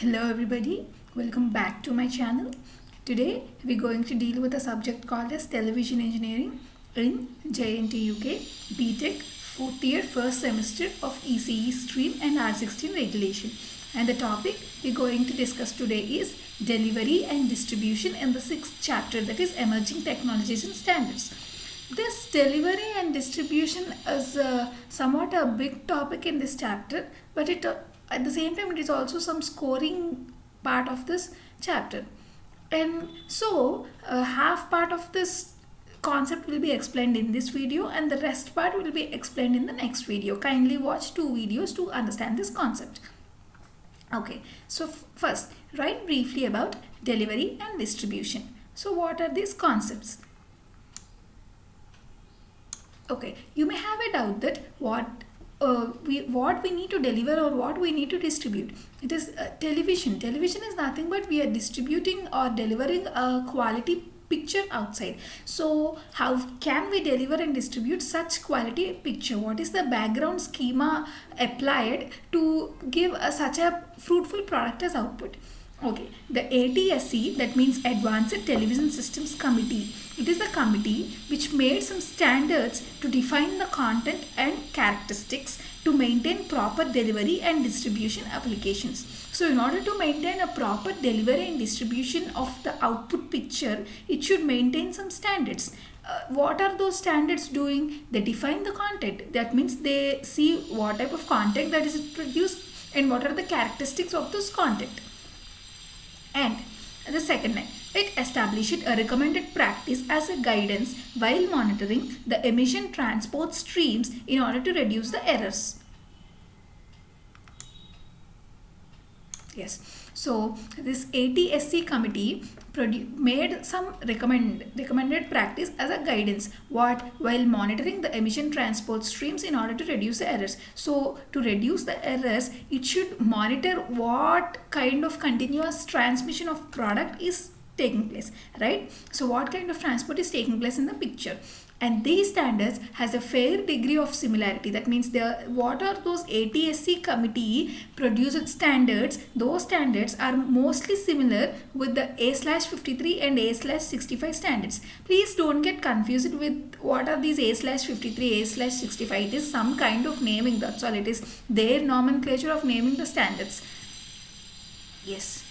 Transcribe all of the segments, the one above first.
Hello everybody, welcome back to my channel. Today we're going to deal with a subject called as Television Engineering in JNT UK BTech 4th year 1st semester of ECE stream and R16 regulation. And the topic we're going to discuss today is delivery and distribution in the 6th chapter, that is emerging technologies and standards. This delivery and distribution is somewhat a big topic in this chapter, but at the same time it is also some scoring part of this chapter. And so half part of this concept will be explained in this video and the rest part will be explained in the next video. Kindly watch two videos to understand this concept. Okay, so first write briefly about delivery and distribution. So what are these concepts? Okay, you may have a doubt that what we need to deliver or what we need to distribute. It is television. Television is nothing but we are distributing or delivering a quality picture outside. So how can we deliver and distribute such quality picture? What is the background schema applied to give such a fruitful product as output? Okay, the ATSC, that means Advanced Television Systems Committee. It is the committee which made some standards to define the content and characteristics to maintain proper delivery and distribution applications. So in order to maintain a proper delivery and distribution of the output picture, it should maintain some standards. What are those standards doing? They define the content. That means they see what type of content that is produced and what are the characteristics of this content. And the second line, it established a recommended practice as a guidance while monitoring the emission transport streams in order to reduce the errors. Yes, so this ATSC committee made some recommended practice as a guidance while monitoring the emission transport streams in order to reduce the errors. So to reduce the errors, it should monitor what kind of continuous transmission of product is taking place, right? So what kind of transport is taking place in the picture, and these standards has a fair degree of similarity. That means what are those ATSC committee produced standards? Those standards are mostly similar with the A/53 and A/65 standards. Please don't get confused with what are these A/53, A/65. It is some kind of naming, that's all. It is their nomenclature of naming the standards. Yes,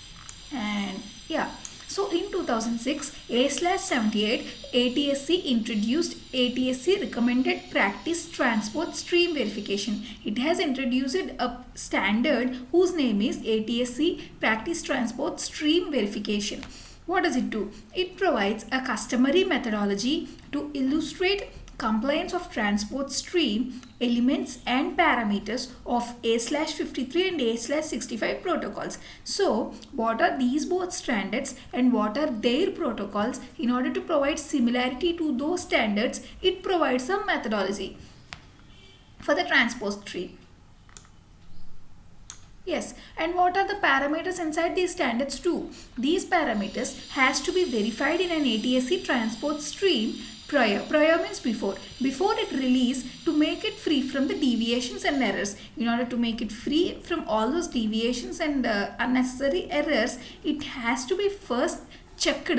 and yeah. So in 2006, A/78 ATSC introduced ATSC recommended practice transport stream verification. It has introduced a standard whose name is ATSC practice transport stream verification. What does it do? It provides a customary methodology to illustrate compliance of transport stream elements and parameters of A/53 and A/65 protocols. So what are these both standards and what are their protocols? In order to provide similarity to those standards, it provides some methodology for the transport stream. Yes, and what are the parameters inside these standards too? These parameters has to be verified in an ATSC transport stream prior means before it release, to make it free from the deviations and errors. In order to make it free from all those deviations and unnecessary errors, it has to be first checked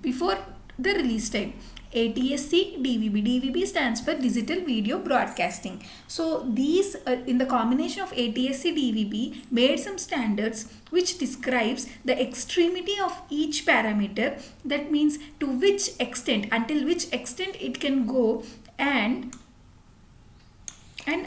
before the release time. ATSC DVB. DVB stands for Digital Video Broadcasting. So these in the combination of ATSC DVB made some standards which describes the extremity of each parameter. That means to which extent, until which extent it can go, and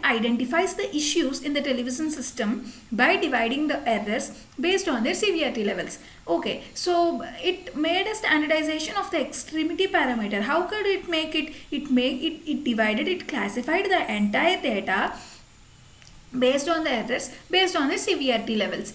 identifies the issues in the television system by dividing the errors based on their severity levels. Okay, so it made a standardization of the extremity parameter. How could it make it? It divided, it classified the entire data based on the errors, based on the severity levels.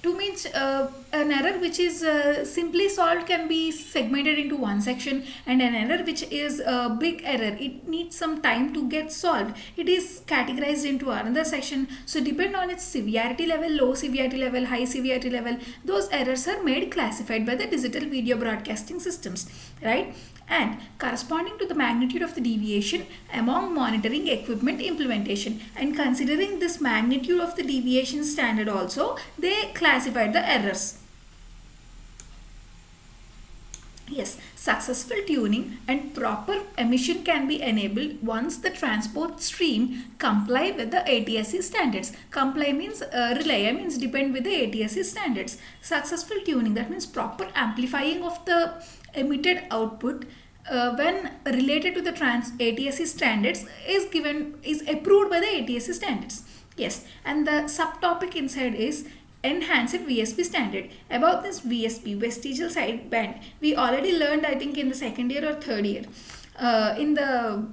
To means an error which is simply solved can be segmented into one section, and an error which is a big error, it needs some time to get solved, it is categorized into another section. So depend on its severity level, low severity level, high severity level, those errors are made classified by the digital video broadcasting systems, right? and corresponding to the magnitude of the deviation among monitoring equipment implementation. And considering this magnitude of the deviation standard also, they classified the errors. Yes, successful tuning and proper emission can be enabled once the transport stream comply with the ATSC standards. Comply means rely means depend with the ATSC standards. Successful tuning, that means proper amplifying of the emitted output when related to the ATSC standards is approved by the ATSC standards. Yes, and the subtopic inside is enhanced VSP standard. About this VSP, vestigial sideband, we already learned, I think, in the second year or third year. In the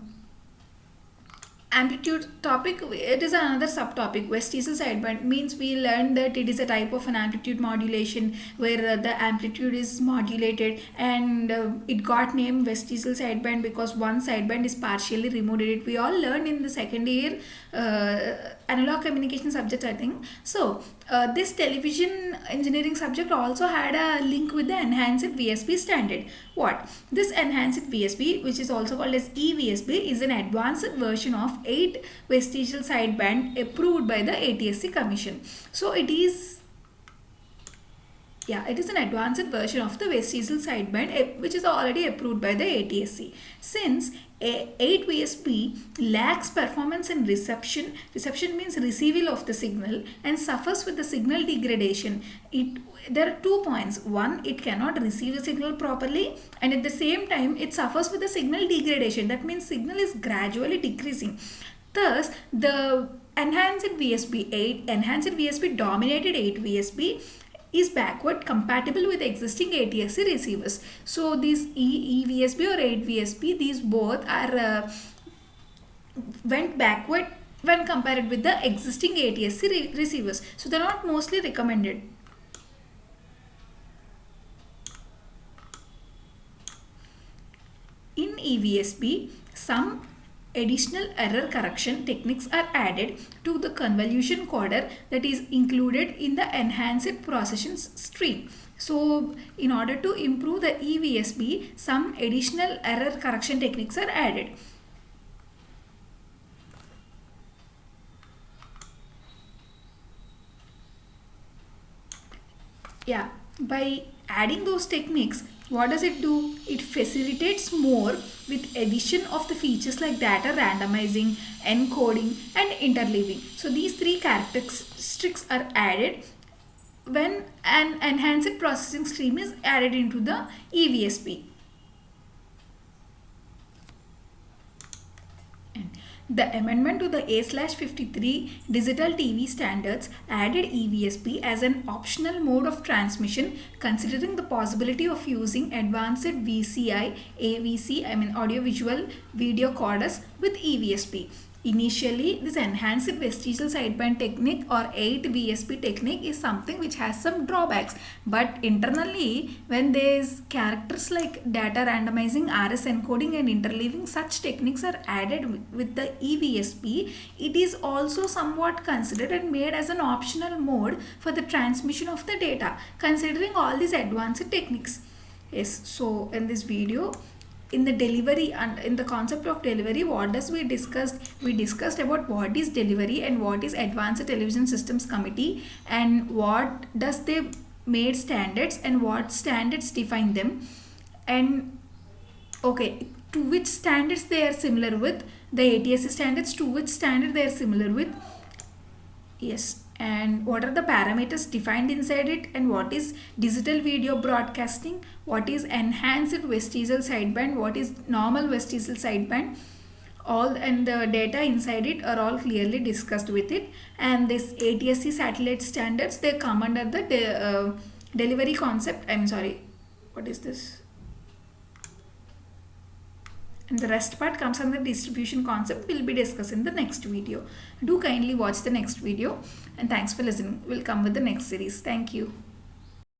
amplitude topic, it is another subtopic. Vestigial sideband means we learned that it is a type of an amplitude modulation where the amplitude is modulated, and it got named vestigial sideband because one sideband is partially removed. We all learned in the second year analog communication subject, I think. So this television engineering subject also had a link with the enhanced VSP standard. What? This enhanced VSP, which is also called as EVSP, is an advanced version of 8 vestigial sideband approved by the ATSC Commission. So it is an advanced version of the vestigial sideband which is already approved by the ATSC. Since 8 VSP lacks performance in reception means receival of the signal, and suffers with the signal degradation. There are 2 points. One, it cannot receive the signal properly, and at the same time it suffers with the signal degradation. That means signal is gradually decreasing. Thus, the enhanced VSP dominated 8 VSP is backward compatible with existing ATSC receivers. So these EVSP or 8 VSP, these both are went backward when compared with the existing ATSC receivers. So they are not mostly recommended. In EVSP, some additional error correction techniques are added to the convolution coder that is included in the enhanced processing stream. So in order to improve the EVSP, some additional error correction techniques are added. Yeah, by adding those techniques, what does it do? It facilitates more with addition of the features like data randomizing, encoding and interleaving. So these 3 characteristics are added when an enhanced processing stream is added into the EVSP. The amendment to the A/53 digital TV standards added EVSP as an optional mode of transmission, considering the possibility of using advanced VCI, AVC, audio-visual video coders with EVSP. Initially, this enhanced vestigial sideband technique or 8 VSP technique is something which has some drawbacks, but internally when there is characters like data randomizing, RS encoding and interleaving, such techniques are added with the EVSP, it is also somewhat considered and made as an optional mode for the transmission of the data, considering all these advanced techniques. Yes, so in this video, in the delivery and in the concept of delivery, what does we discussed about what is delivery and what is Advanced Television Systems Committee, and what does they made standards and what standards define them, and okay, to which standards they are similar with, the ATSC standards, to which standard they are similar with. Yes, and what are the parameters defined inside it, and what is digital video broadcasting, what is enhanced vestigial sideband, what is normal vestigial sideband, all, and the data inside it are all clearly discussed with it. And this ATSC satellite standards, they come under the delivery concept. What is this? And the rest part comes under distribution concept. We'll be discussing the next video. Do kindly watch the next video, and thanks for listening. We'll come with the next series. Thank you.